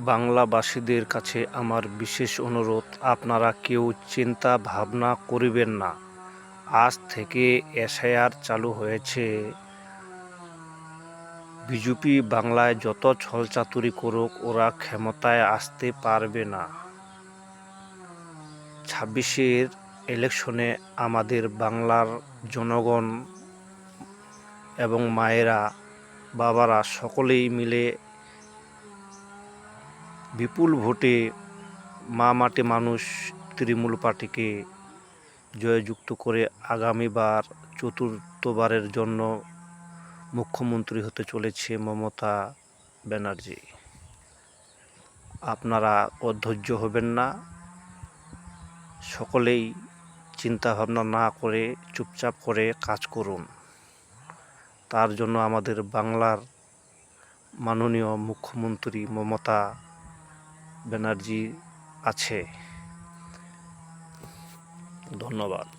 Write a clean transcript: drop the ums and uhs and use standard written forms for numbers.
বাংলাভাষীদের কাছে আমার বিশেষ অনুরোধ, আপনারা কেউ চিন্তা ভাবনা করিবেন না। আজ থেকে এসআইআর চালু হয়েছে। বিজেপি বাংলায় যত ছলচাতুরি করুক, ওরা ক্ষমতায় আসতে পারবে না। 26-এর ইলেকশনে আমাদের বাংলার জনগণ এবং মায়েরা, বাবারা সকলেই মিলে বিপুল ভোটে মা মাটি মানুষ তৃণমূল পার্টিকে জয়যুক্ত করে আগামীবার চতুর্থবারের জন্য মুখ্যমন্ত্রী হতে চলেছে মমতা ব্যানার্জি। আপনারা অধৈর্য হবেন না, সকলেই চিন্তা ভাবনা না করে চুপচাপ করে কাজ করুন। তার জন্য আমাদের বাংলার মাননীয় মুখ্যমন্ত্রী মমতা ব্যানার্জি আছে। ধন্যবাদ।